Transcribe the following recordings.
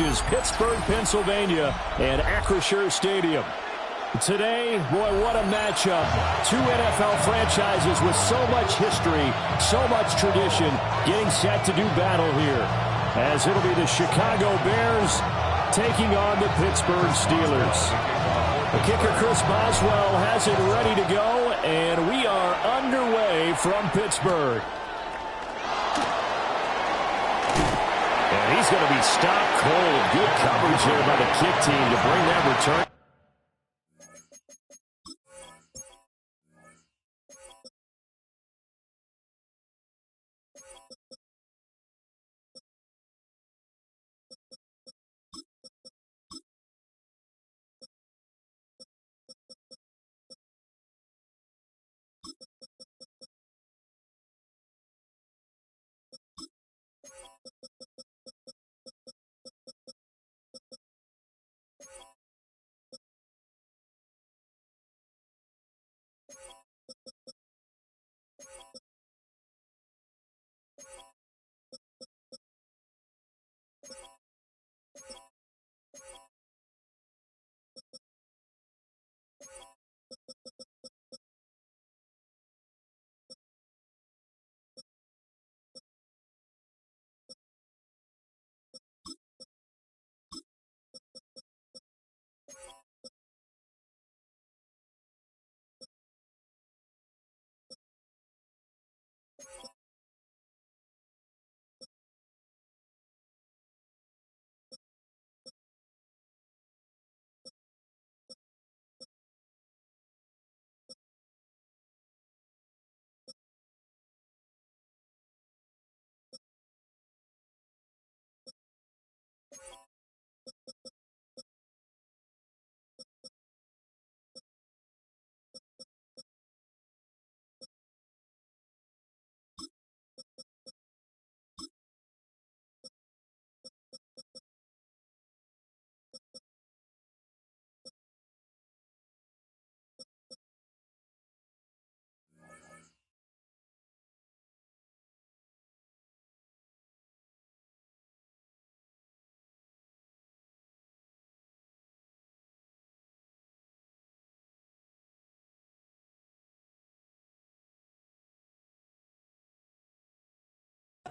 bridges, Pittsburgh, Pennsylvania, and Acrisure Stadium. Today, boy, what a matchup. Two NFL franchises with so much history, so much tradition, getting set to do battle here. As it'll be the Chicago Bears taking on the Pittsburgh Steelers. The kicker, Chris Boswell, has it ready to go, and we are underway from Pittsburgh. And he's going to be stopped cold. Good coverage here by the kick team to bring that return.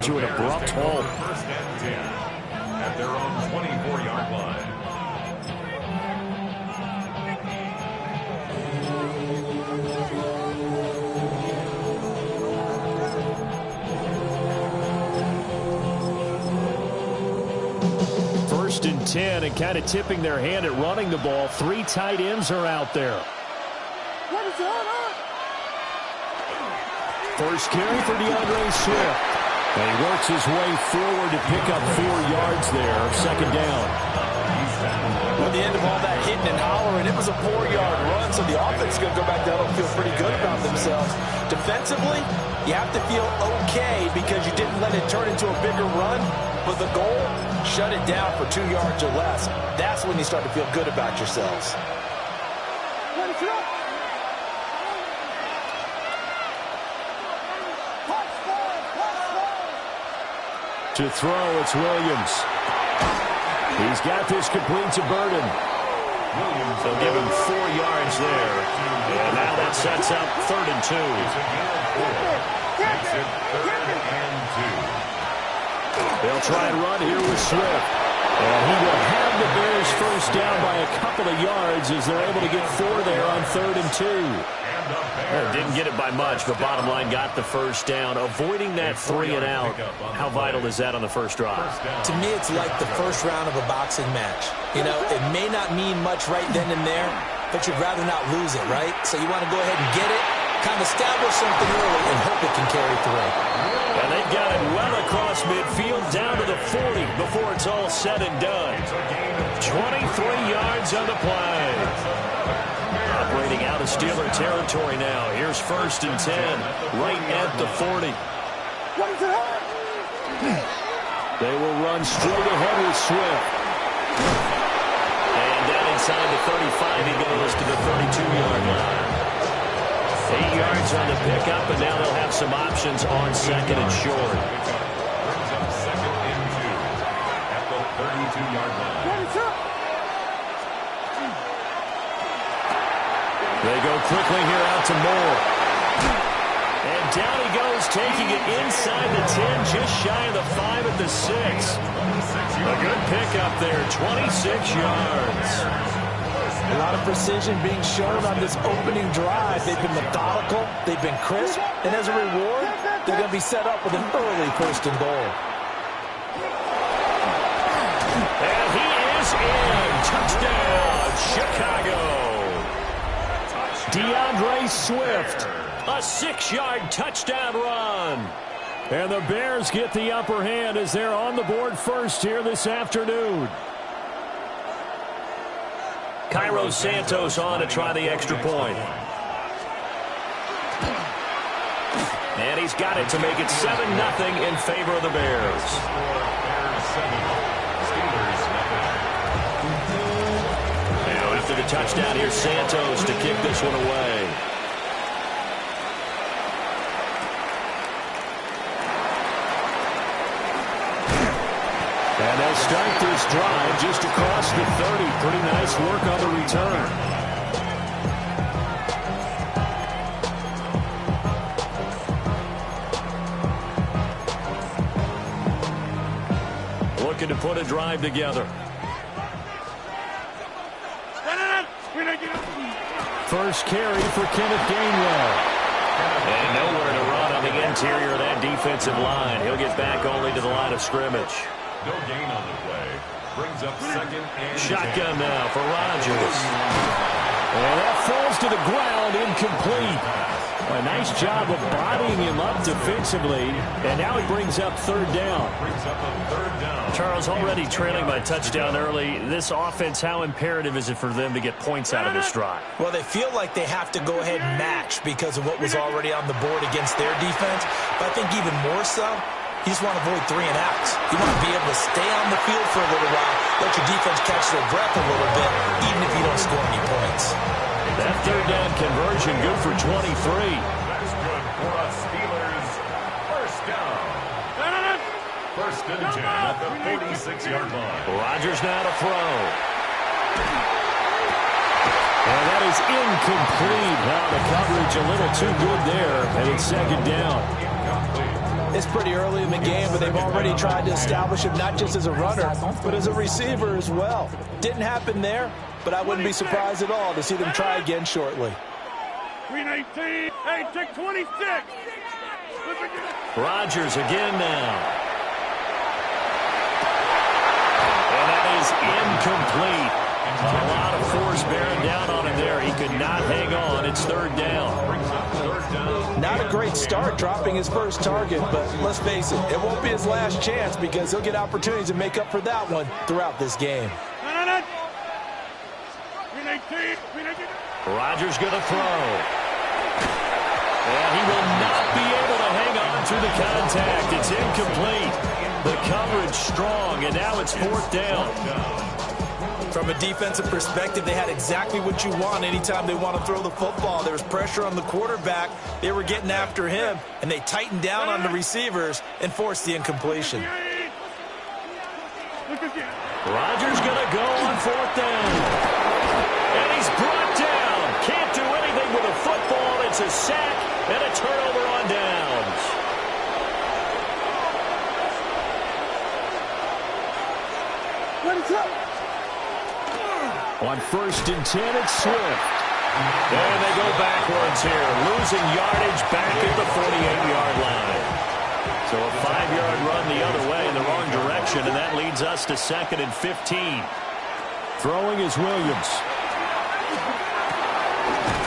To an abrupt halt. First and 10 at their own 24-yard line. First and 10, and kind of tipping their hand at running the ball. Three tight ends are out there. First carry for DeAndre Swift. And he works his way forward to pick up 4 yards there, second down. At the end of all that hitting and hollering, it was a 4-yard run, so the offense is going to go back down and feel pretty good about themselves. Defensively, you have to feel okay because you didn't let it turn into a bigger run, but the goal, shut it down for 2 yards or less. That's when you start to feel good about yourselves. To throw, it's Williams. He's got this complete to Burden. They'll give him 4 yards there. And now that sets up 3rd and 2. Makes it 3rd and 2. They'll try and run here with Swift. And he will have the Bears first down by a couple of yards as they're able to get 4 there on 3rd and 2. Didn't get it by much, but bottom line got the first down. Avoiding that 3 and out, how vital is that on the first drive? To me, it's like the first round of a boxing match. You know, it may not mean much right then and there, but you'd rather not lose it, right? So you want to go ahead and get it, kind of establish something early, and hope it can carry through. And they've got it well across midfield, down to the 40 before it's all said and done. 23 yards on the play. Operating out of Steeler territory now. Here's 1st and 10, right at the 40. They will run straight ahead with Swift. And down inside the 35, he goes to the 32-yard line. 8 yards on the pickup, and now they'll have some options on 2nd and short. Brings up 2nd and 2 at the 32. 32-yard line. They go quickly here out to Moore. And down he goes, taking it inside the 10, just shy of the 5 at the 6. A good pickup there, 26 yards. A lot of precision being shown on this opening drive. They've been methodical, they've been crisp, and as a reward, they're going to be set up with an early 1st and goal. And he is in. Touchdown, Chicago. DeAndre Swift, a 6-yard touchdown run. And the Bears get the upper hand as they're on the board first here this afternoon. Cairo Santos on to try the extra point. And he's got it to make it 7-0 in favor of the Bears. Now after the touchdown, here's Santos to kick this one away. And they'll start this drive just across the 30. Pretty nice work on the return. Looking to put a drive together. First carry for Kenneth Gainwell. And nowhere to run on the interior of that defensive line. He'll get back only to the line of scrimmage. No gain on the play. Brings up 2nd and Shotgun now for Rodgers. And that falls to the ground, incomplete. A nice job of bodying him up defensively. And now he brings up 3rd down. brings up a 3rd down. Charles, already trailing by touchdown early. This offense, how imperative is it for them to get points out of this drive? Well, they feel like they have to go ahead and match because of what was already on the board against their defense. But I think even more so, you just want to avoid 3 and outs. You want to be able to stay on the field for a little while, let your defense catch their breath a little bit, even if you don't score any points. That 3rd down conversion good for 23. That's good for us Steelers. 1st down. 1st and 10 at the 46-yard line. Rodgers now to throw. And that is incomplete. Now the coverage a little too good there, and it's 2nd down. It's pretty early in the game, but they've already tried to establish him not just as a runner, but as a receiver as well. Didn't happen there, but I wouldn't be surprised at all to see them try again shortly. 319. Hey, check 26. Rodgers again now. And that is incomplete. A lot of force bearing down on him there. He could not hang on. It's 3rd down. Not a great start dropping his first target, but let's face it, it won't be his last chance because he'll get opportunities to make up for that one throughout this game. Rodgers going to throw. And he will not be able to hang on through the contact. It's incomplete. The coverage strong, and now it's 4th down. From a defensive perspective, they had exactly what you want anytime they want to throw the football. There was pressure on the quarterback. They were getting after him, and they tightened down on the receivers and forced the incompletion. Rodgers going to go on 4th down. And he's brought down. Can't do anything with a football. It's a sack and a turnover on downs. On 1st and 10, it's Swift. And they go backwards here, losing yardage back at the 48-yard line. So a 5-yard run the other way in the wrong direction, and that leads us to 2nd and 15. Throwing is Williams.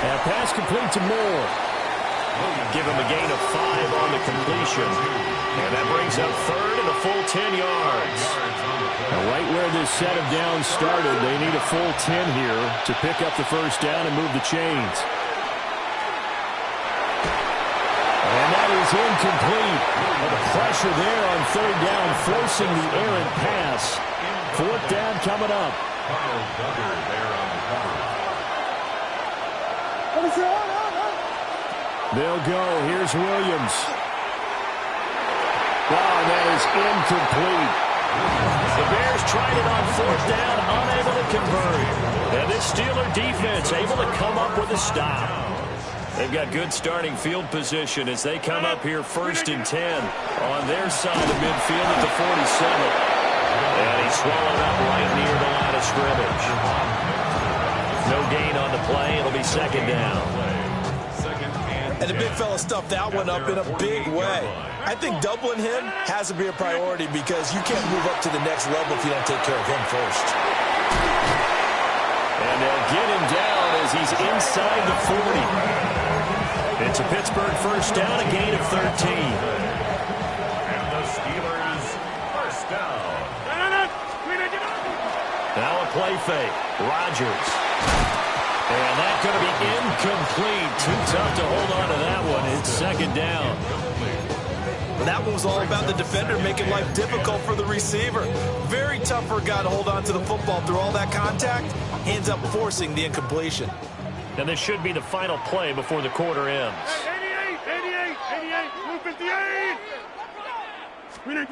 And pass complete to Moore. Give him a gain of 5 on the completion. And that brings up 3rd and a full 10 yards. Now right where this set of downs started, they need a full 10 here to pick up the 1st down and move the chains. And that is incomplete. And the pressure there on 3rd down, forcing the errant pass. 4th down coming up. They'll go. Here's Williams. Wow, that is incomplete. The Bears tried it on fourth down, unable to convert. And this Steeler defense able to come up with a stop. They've got good starting field position as they come up here 1st and 10 on their side of midfield at the 47. And he's swallowed up right near the line of scrimmage. No gain on the play. It'll be 2nd down. And the big fella stuffed that one up in a big way. I think doubling him has to be a priority because you can't move up to the next level if you don't take care of him first. And they'll get him down as he's inside the 40. It's a Pittsburgh 1st down, a gain of 13. And the Steelers 1st down. Now a play fake. Rodgers. And that's going to be incomplete. Too tough to hold on to that one. It's 2nd down. That one was all about the defender making life difficult for the receiver. Very tough for a guy to hold on to the football through all that contact. He ends up forcing the incompletion. And this should be the final play before the quarter ends. 88.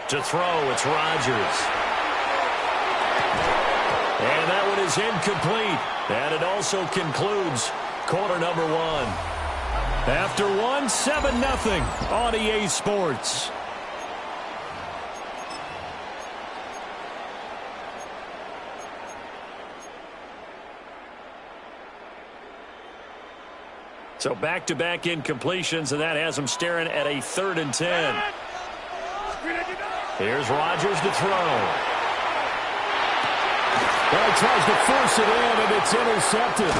To throw, it's Rodgers. And that one is incomplete. And it also concludes quarter number 1. After 1, 7-0 on EA Sports. So back-to-back incompletions, and that has them staring at a 3rd and 10. Here's Rodgers to throw. Well, he tries to force it in, and it's intercepted.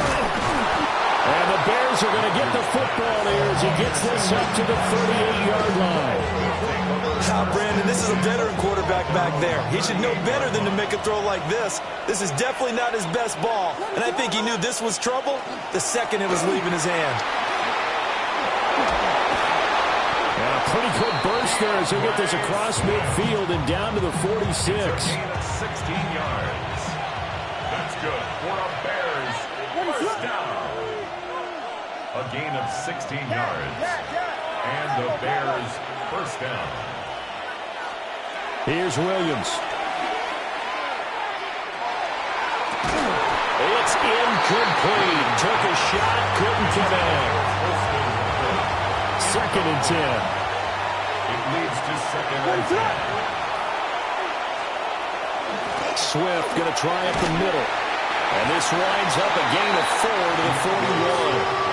And the Bears are going to get the football here as he gets this up to the 38-yard line. Brandon, this is a veteran quarterback back there. He should know better than to make a throw like this. This is definitely not his best ball, and I think he knew this was trouble the second it was leaving his hand. And a pretty good burst there as they get this across midfield and down to the 46. 16 yards. That's good for a Bears 1st down. A gain of 16 yards. And the Bears 1st down. Here's Williams. It's incomplete. Took a shot, couldn't connect. 2nd and 10. It leads to 2nd and 10. Swift going to try up the middle. And this winds up a gain of 4 to the 41.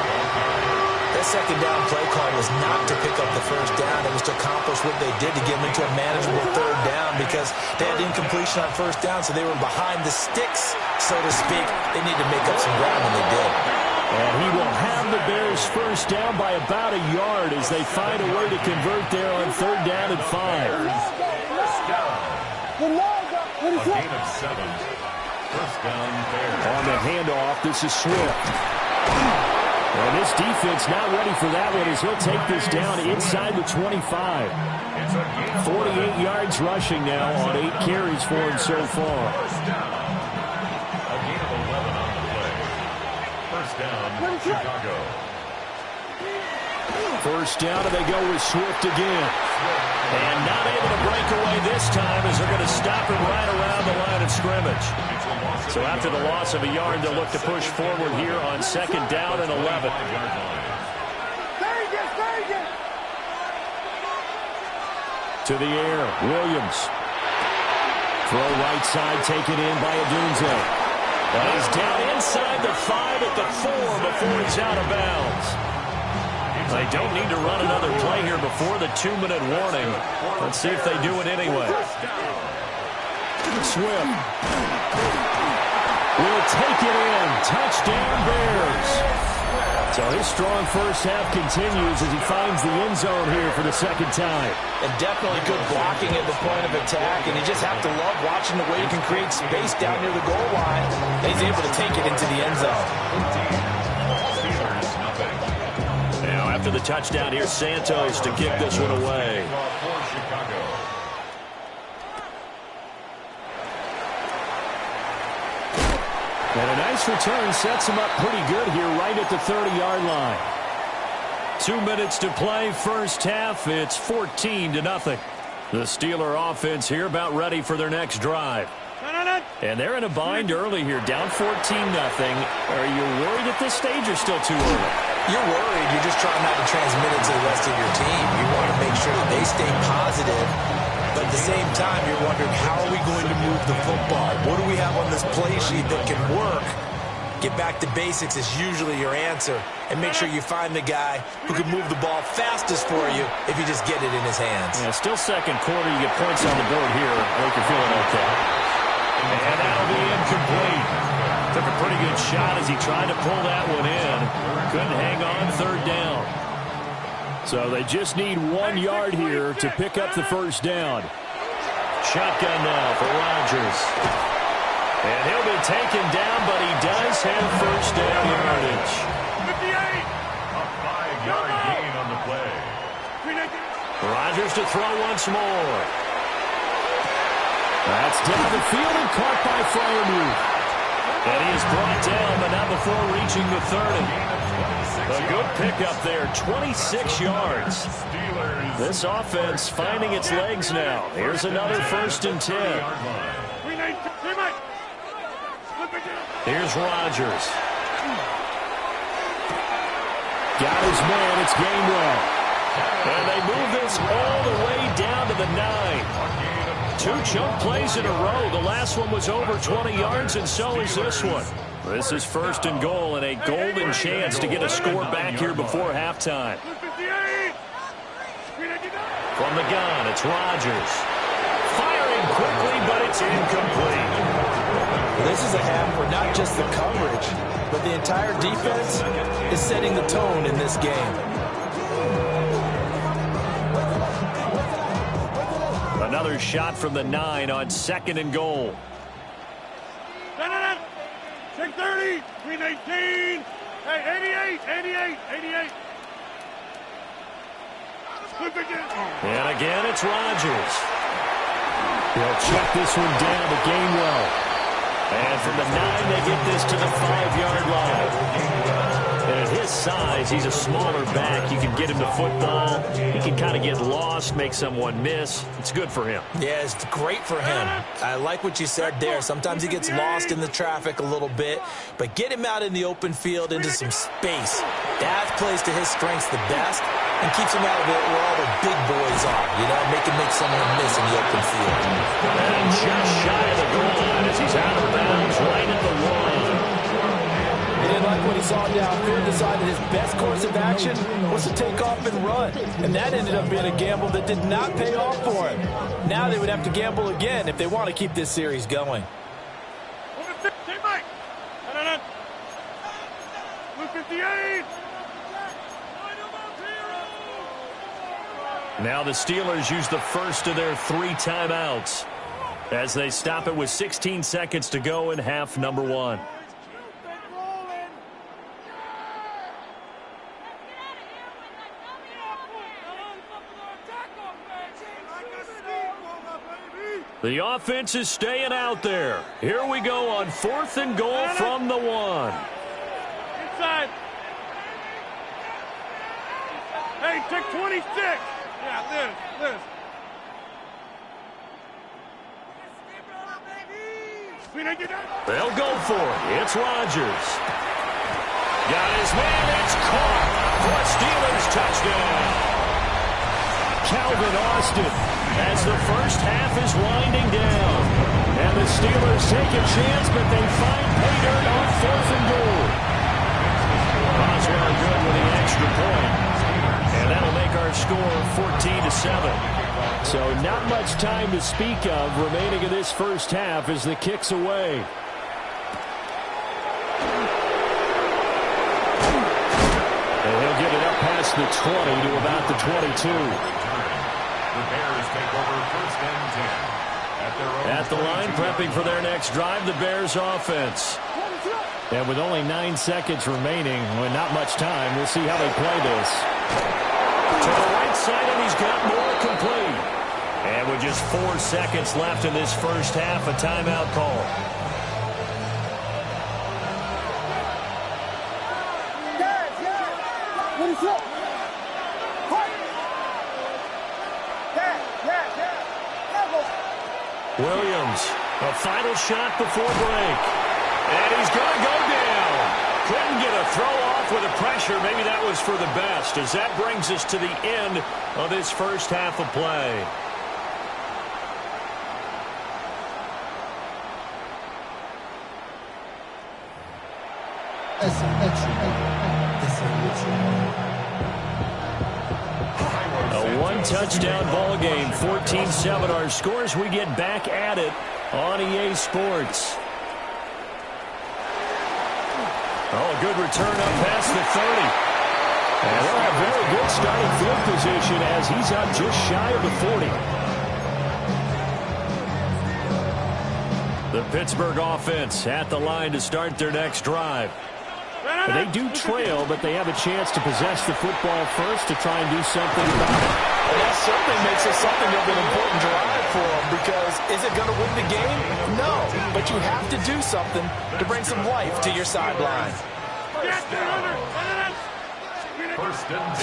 That 2nd down play call was not to pick up the 1st down. It was to accomplish what they did to get them into a manageable 3rd down because they had incompletion on 1st down, so they were behind the sticks, so to speak. They needed to make up some ground, and they did. And he will have the Bears 1st down by about a yard as they find a way to convert there on 3rd down and 5. 1st down. A gain of 7. 1st down Bears. On the handoff, this is Swift. And this defense not ready for that one as he'll take this down inside the 25. 48 yards rushing now on 8 carries for him so far. 1st down. A gain of 11 on the play. 1st down, Chicago. 1st down, and they go with Swift again. And not able to break away this time as they're going to stop him right around the line of scrimmage. So after the loss of a yard, they'll look to push forward here on 2nd down and 11. To the air, Williams. Throw right side, taken in by Adunze. And he's down inside the 5 at the 4 before he's out of bounds. They don't need to run another play here before the 2-minute warning. Let's see if they do it anyway. Swift will take it in. Touchdown, Bears. So his strong 1st half continues as he finds the end zone here for the 2nd time. And definitely good blocking at the point of attack, and you just have to love watching the way he can create space down near the goal line, and he's able to take it into the end zone. Now after the touchdown, here's Santos to kick this one away. And a nice return sets him up pretty good here right at the 30-yard line. 2 minutes to play, 1st half. It's 14-0. The Steeler offense here about ready for their next drive. And they're in a bind early here, down 14-0. Are you worried at this stage or still too early? You're worried. You're just trying not to transmit it to the rest of your team. You want to make sure that they stay positive. But at the same time, you're wondering, how are we going to move the football? What do we have on this play sheet that can work? Get back to basics is usually your answer. And make sure you find the guy who can move the ball fastest for you if you just get it in his hands. Yeah, still second quarter. You get points on the board here. I think you're feeling okay. And that'll be incomplete. Took a pretty good shot as he tried to pull that one in. Couldn't hang on third down. So they just need 1 yard here to pick up the first down. Shotgun now for Rodgers. And he'll be taken down, but he does have first down yardage. 58. A 5-yard gain on the play. Rodgers to throw once more. That's down the field and caught by Freiermuth. And he is brought down, but not before reaching the 30. A good pickup there, 26 yards. This offense finding its legs now. Here's another 1st and 10. Here's Rodgers. Got his man, it's Gainwell. And they move this all the way down to the 9. 2 chunk plays in a row. The last one was over 20 yards, and so is this one. This is 1st and goal, and a golden chance to get a score back here before halftime. From the gun, it's Rodgers. Firing quickly, but it's incomplete. This is a half where not just the coverage, but the entire defense is setting the tone in this game. Another shot from the 9 on 2nd and goal. Check 30, 319, hey, 88. And again, it's Rodgers. He'll check this one down to Gainwell. And from the 9, they get this to the 5-yard line. And at his size, he's a smaller back. You can get him to football. He can kind of get lost, make someone miss. It's good for him. Yeah, it's great for him. I like what you said there. Sometimes he gets lost in the traffic a little bit, but get him out in the open field into some space. That plays to his strengths the best and keeps him out of it where all the big boys are, you know, make someone miss in the open field. And just shy of the goal line as he's out of bounds right at the 1. He didn't like what he saw downfield, decided his best course of action was to take off and run. And that ended up being a gamble that did not pay off for him. Now they would have to gamble again if they want to keep this series going. Now the Steelers use the first of their 3 timeouts as they stop it with 16 seconds to go in half number 1. The offense is staying out there. Here we go on 4th and goal from the 1. Inside. Hey, check 26. Yeah, Liz. They'll go for it. It's Rodgers. Got his man. It's caught for a Steelers touchdown. Calvin Austin as the first half is winding down. And the Steelers take a chance, but they find pay dirt on 4th and goal. Osweiler good with the extra point. And that'll make our score 14-7. So not much time to speak of remaining in this first half as the kick's away. And he'll get it up past the 20 to about the 22. The Bears take over 1st and 10. At the line, prepping for their next drive, the Bears offense. And with only 9 seconds remaining, well, not much time, we'll see how they play this. To the right side, and he's got more complete. And with just 4 seconds left in this first half, a timeout call. Yeah. final shot before break. And he's going to go down. Couldn't get a throw off with the pressure. Maybe that was for the best, as that brings us to the end of this first half of play. A one-touchdown ball game, 14-7 our scores. We get back at it on EA Sports. Oh, a good return up past the 30. And they'll have very good starting field position as he's out just shy of the 40. The Pittsburgh offense at the line to start their next drive. They do trail, but they have a chance to possess the football first to try and do something about it. And that certainly makes it something of an important drive for them, because is it going to win the game? No, but you have to do something to bring some life to your sideline.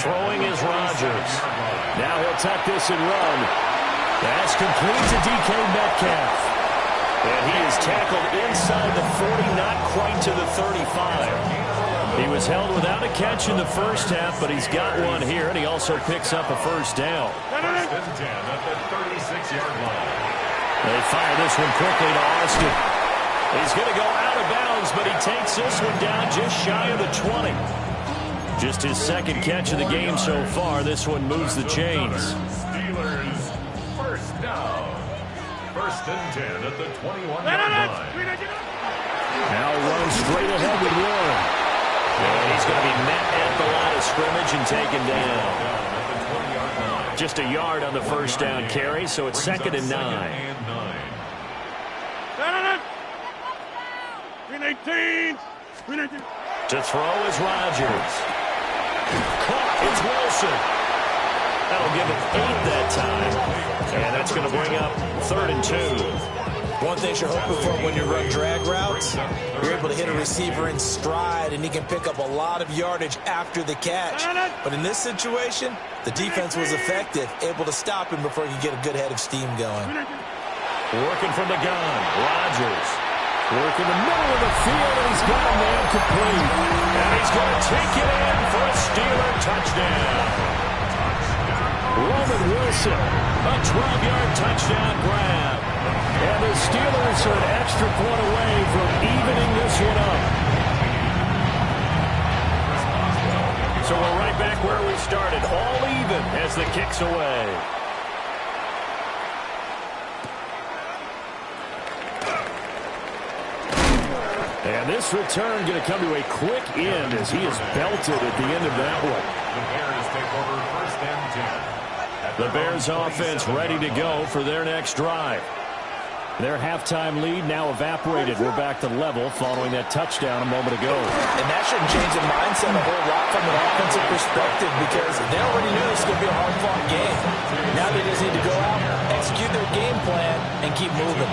Throwing is Rodgers. Now he'll tuck this and run. That's complete to DK Metcalf. And he is tackled inside the 40, not quite to the 35. He was held without a catch in the first half, but he's got one here, and he also picks up a first down. First and 10 at the 36-yard line. They fire this one quickly to Austin. He's going to go out of bounds, but he takes this one down just shy of the 20. Just his second catch of the game so far. This one moves the chains. Steelers first down. First and 10 at the 21-yard line. Now runs straight ahead with Warren. And he's going to be met at the line of scrimmage and taken down. Just a yard on the first down carry, so it's second and 9. To throw is Rodgers. Caught, it's Wilson. That'll give him 8 that time. And that's going to bring up third and 2. One thing you're hoping for when you run drag routes, you're able to hit a receiver in stride, and he can pick up a lot of yardage after the catch. But in this situation, the defense was effective, able to stop him before he could get a good head of steam going. Working from the gun, Rodgers. Working the middle of the field, and he's got a man complete. And he's going to take it in for a Steeler touchdown. Roman Wilson, a 12-yard touchdown grab. And the Steelers are an extra point away from evening this one up. So we're right back where we started, all even as the kick's away. And this return going to come to a quick end as he is belted at the end of that one. The Bears take over first and 10. The Bears offense ready to go for their next drive. Their halftime lead now evaporated. We're back to level following that touchdown a moment ago. And that shouldn't change the mindset a whole lot from an offensive perspective, because they already knew this was going to be a hard-fought game. Now they just need to go out, execute their game plan, and keep moving.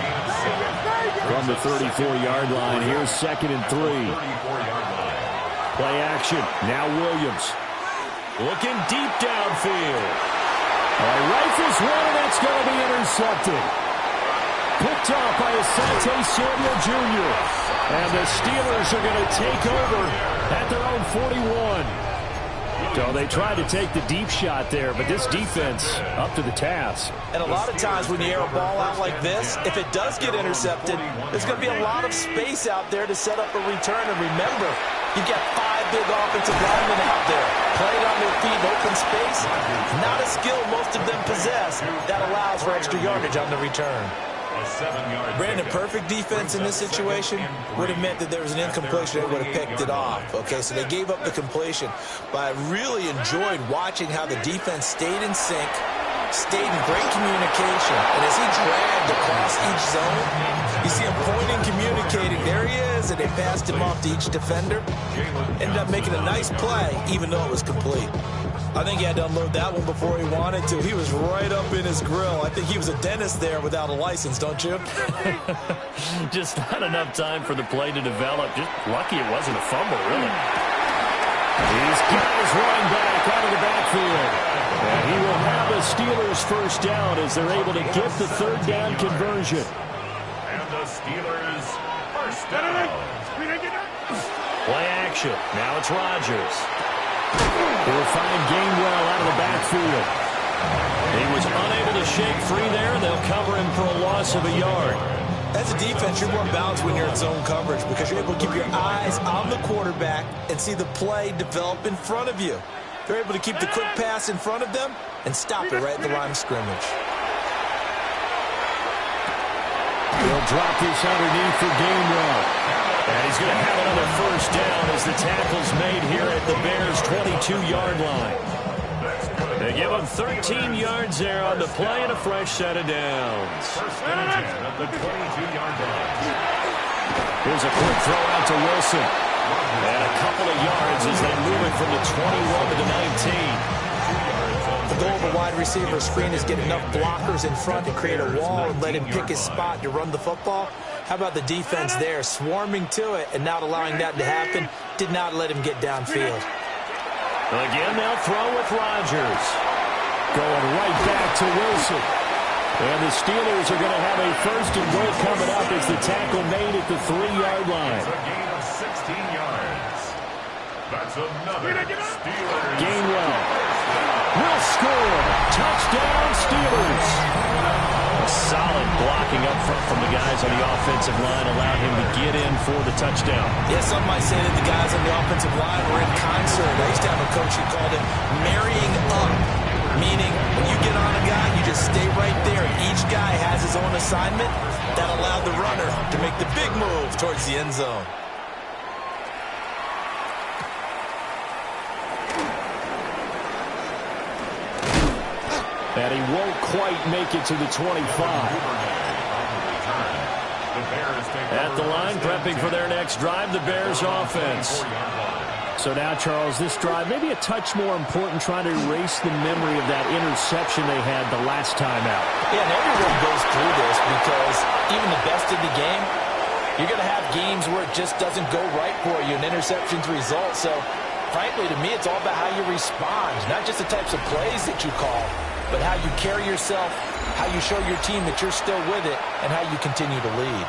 From the 34-yard line, here's second and 3. Play action. Now Williams. Looking deep downfield. Rifles one, and that's going to be intercepted. Picked off by Asante Samuel Jr. And the Steelers are going to take over at their own 41. So they tried to take the deep shot there, but this defense up to the task. And a lot of times when you air a ball out like this, if it does get intercepted, there's going to be a lot of space out there to set up a return. And remember, you've got 5 big offensive linemen out there playing on their feet in open space. Not a skill most of them possess that allows for extra yardage on the return. Brandon, perfect defense in this situation would have meant that there was an incompletion. They would have picked it off. Okay, so they gave up the completion. But I really enjoyed watching how the defense stayed in sync, stayed in great communication. And as he dragged across each zone, you see him pointing, communicating. There he is, and they passed him off to each defender. Ended up making a nice play, even though it was complete. I think he had to unload that one before he wanted to. He was right up in his grill. I think he was a dentist there without a license, don't you? Just not enough time for the play to develop. Just lucky it wasn't a fumble, really. He's got his running back out of the backfield. And he will have the Steelers first down as they're able to get the third down conversion. And the Steelers, first down. Play action. Now it's Rodgers. He'll find Gainwell out of the backfield. He was unable to shake free there. They'll cover him for a loss of a yard. As a defense, you're more balanced when you're in zone coverage because you're able to keep your eyes on the quarterback and see the play develop in front of you. They're able to keep the quick pass in front of them and stop it right at the line of scrimmage. He'll drop this underneath for Gainwell. And he's going to have another first down as the tackle's made here at the Bears' 22-yard line. They give him 13 yards there on the play and a fresh set of downs. First and 10 at the 22-yard line. Here's a quick throw out to Wilson. And a couple of yards as they move it from the 21 to the 19. The goal of a wide receiver screen is get enough blockers in front to create a wall and let him pick his spot to run the football. How about the defense there, swarming to it and not allowing that to happen? Did not let him get downfield. Again, they'll throw with Rodgers. Going right back to Wilson. And the Steelers are going to have a first and goal coming up as the tackle made at the 3-yard line. It's a gain of 16 yards. That's another Steelers. Gainwell will score. Touchdown, Steelers. Solid blocking up front from the guys on the offensive line allowed him to get in for the touchdown. Yeah, some might say that the guys on the offensive line were in concert. I used to have a coach who called it marrying up, meaning when you get on a guy, you just stay right there. Each guy has his own assignment. That allowed the runner to make the big move towards the end zone. And he won't quite make it to the 25. At the line, prepping for their next drive, the Bears offense. So now, Charles, this drive maybe a touch more important, trying to erase the memory of that interception they had the last time out. Yeah, and everyone goes through this because even the best of the game, you're going to have games where it just doesn't go right for you and interceptions result. So, frankly, to me, it's all about how you respond, not just the types of plays that you call, but how you carry yourself, how you show your team that you're still with it, and how you continue to lead.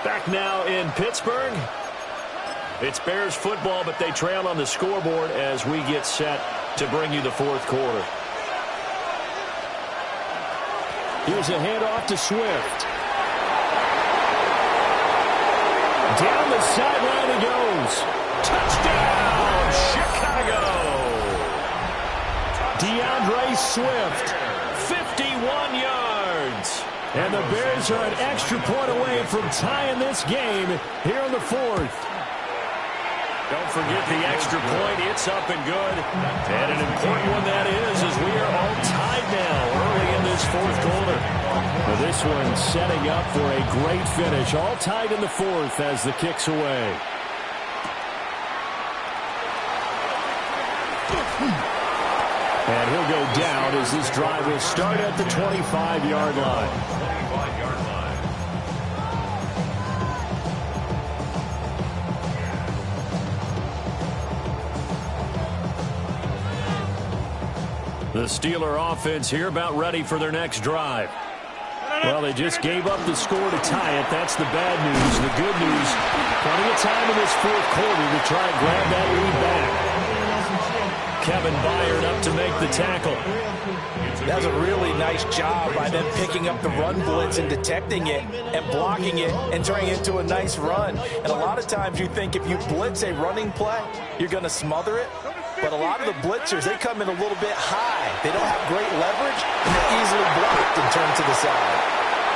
Back now in Pittsburgh. It's Bears football, but they trail on the scoreboard as we get set to bring you the fourth quarter. Here's a handoff to Swift. Down the sideline he goes. Touchdown, Chicago! DeAndre Swift, 51 yards. And the Bears are an extra point away from tying this game here in the fourth. Don't forget the extra point. It's up and good. And an important one that is, as we are all tied now early in this fourth quarter. Well, this one setting up for a great finish. All tied in the fourth as the kick's away. And he'll go down as this drive will start at the 25-yard line. 25-yard line. The Steeler offense here about ready for their next drive. Well, they just gave up the score to tie it. That's the bad news. The good news, plenty of time in this fourth quarter to try and grab that lead back. Kevin Byard up to make the tackle. That was a really nice job by them picking up the run blitz and detecting it and blocking it and turning it into a nice run. And a lot of times you think if you blitz a running play, you're going to smother it. But a lot of the blitzers, they come in a little bit high. They don't have great leverage, and they're easily blocked and turned to the side.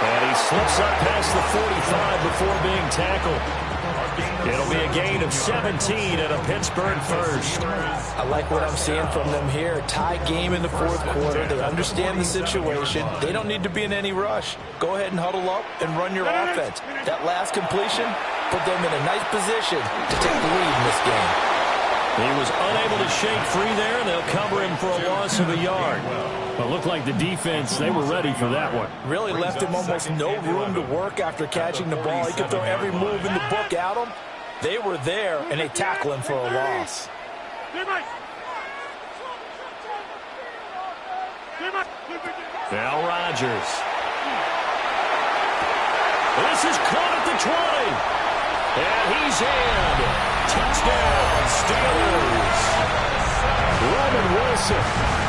And he slips up past the 45 before being tackled. It'll be a gain of 17 at a Pittsburgh first. I like what I'm seeing from them here. Tie game in the fourth quarter. They understand the situation. They don't need to be in any rush. Go ahead and huddle up and run your offense. That last completion put them in a nice position to take the lead in this game. He was unable to shake free there, and they'll cover him for a loss of a yard. But looked like the defense, they were ready for that one. Really left him almost no room to work after catching the ball. He could throw every move in the book at him. They were there, and they tackle him for a loss. Now Rodgers. This is caught at the 20. And he's in. Touchdown, Steelers. Roman Wilson,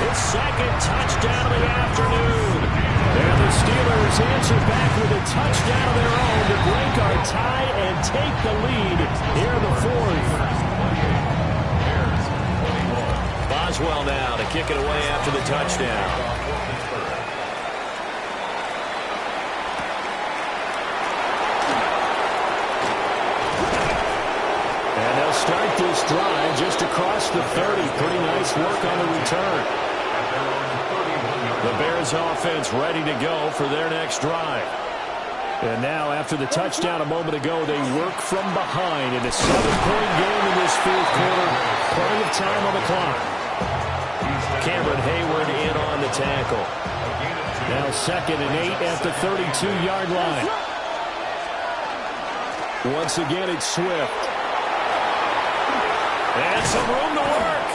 his second touchdown of the afternoon. And the Steelers answer back with a touchdown of their own to break our tie and take the lead here in the fourth. Boswell now to kick it away after the touchdown. And they'll start this drive just across the 30. Pretty nice work on the return. The Bears offense ready to go for their next drive. And now, after the touchdown a moment ago, they work from behind in a 7-point game in this fourth quarter. Plenty of time on the clock. Cameron Hayward in on the tackle. Now 2nd and 8 at the 32-yard line. Once again, it's Swift. And some room to work.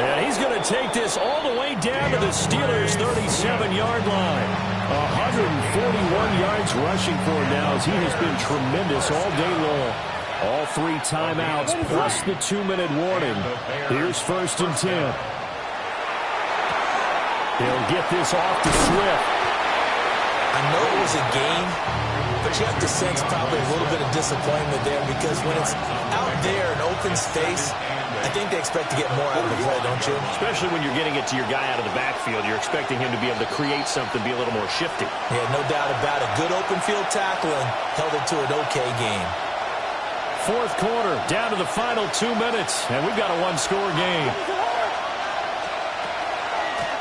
And he's going to take this all the way down to the Steelers' 37-yard line. 141 yards rushing for him now as he has been tremendous all day long. All 3 timeouts plus the 2-minute warning. Here's 1st and 10. He'll get this off to Swift. I know it was a game, but you have to sense probably a little bit of disappointment there because when it's out there in open space, I think they expect to get more out of the play, don't you? Especially when you're getting it to your guy out of the backfield. You're expecting him to be able to create something, be a little more shifty. Yeah, no doubt about it. Good open field tackling held it to an okay game. Fourth quarter, down to the final 2 minutes, and we've got a one-score game.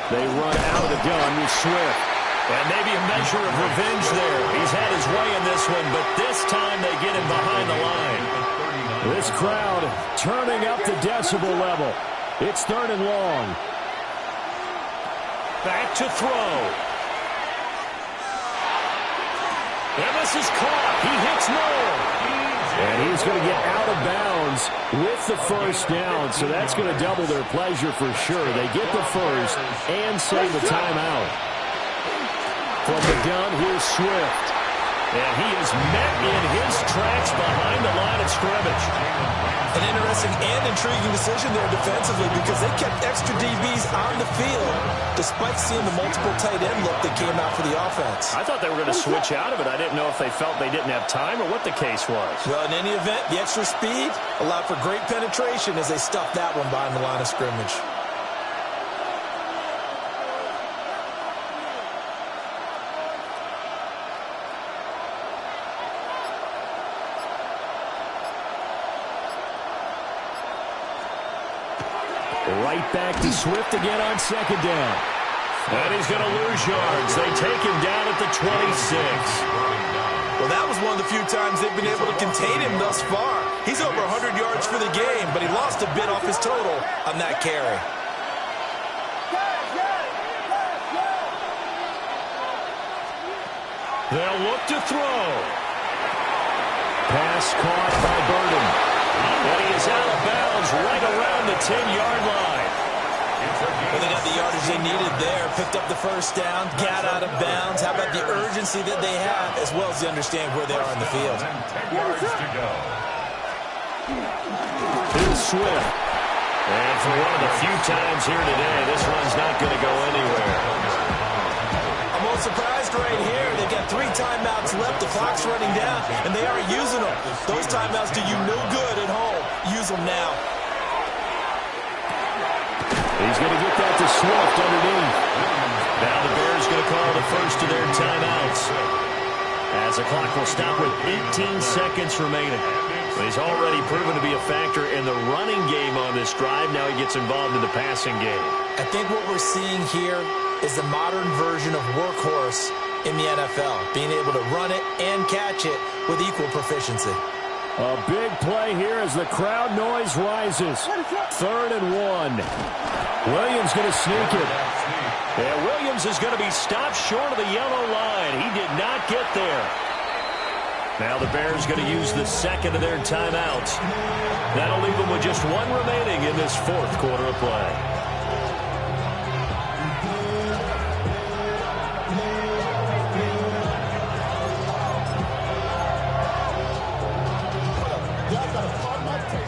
They run out of the gun with Swift. And maybe a measure of revenge there. He's had his way in this one, but this time they get him behind the line. This crowd turning up the decibel level. It's 3rd and long. Back to throw. And this is caught. He hits Moore. And he's going to get out of bounds with the first down, so that's going to double their pleasure for sure. They get the first and save a timeout. From the gun, here's Swift. And he is met in his tracks behind the line of scrimmage. An interesting and intriguing decision there defensively because they kept extra DBs on the field despite seeing the multiple tight end look that came out for the offense. I thought they were going to switch out of it. I didn't know if they felt they didn't have time or what the case was. Well, in any event, the extra speed allowed for great penetration as they stuffed that one behind the line of scrimmage. Right back to Swift again on 2nd down. And he's going to lose yards. They take him down at the 26. Well, that was one of the few times they've been able to contain him thus far. He's over 100 yards for the game, but he lost a bit off his total on that carry. They'll look to throw. Pass caught by Burden. And he is out of bounds right around the 10-yard line. Well, they got the yardage they needed there, picked up the first down, got out of bounds. How about the urgency that they have, as well as they understand where they are in the field. 10 yards to go. Here's Swift. And for one of the few times here today, this one's not going to go anywhere. I'm most surprised right here. They've got 3 timeouts left. The clock's running down, and they aren't using them. Those timeouts do you no good at home. Use them now. He's going to get that to Swift underneath. Now the Bears going to call the first of their timeouts. As the clock will stop with 18 seconds remaining. He's already proven to be a factor in the running game on this drive. Now he gets involved in the passing game. I think what we're seeing here is the modern version of workhorse in the NFL, being able to run it and catch it with equal proficiency. A big play here as the crowd noise rises. 3rd and 1. Williams going to sneak it. And Williams is going to be stopped short of the yellow line. He did not get there. Now the Bears going to use the second of their timeouts. That'll leave them with just 1 remaining in this fourth quarter of play.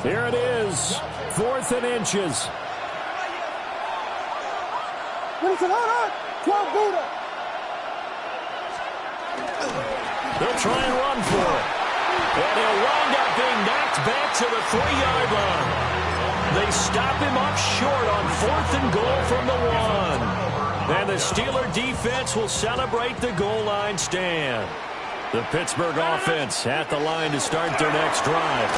Here it is, 4th and inches. They'll try and run for it. And he'll wind up being knocked back to the 3-yard line. They stop him up short on 4th and goal from the 1. And the Steeler defense will celebrate the goal line stand. The Pittsburgh offense at the line to start their next drive.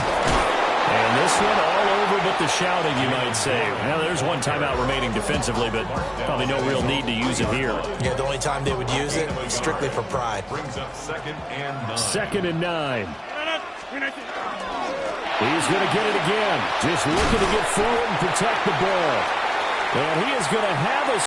And this one all over but the shouting, you might say. Now, there's one timeout remaining defensively, but probably no real need to use it here. Yeah, the only time they would use it, strictly for pride. Brings up 2nd and 9. 2nd and 9. He's going to get it again. Just looking to get forward and protect the ball. And he is going to have a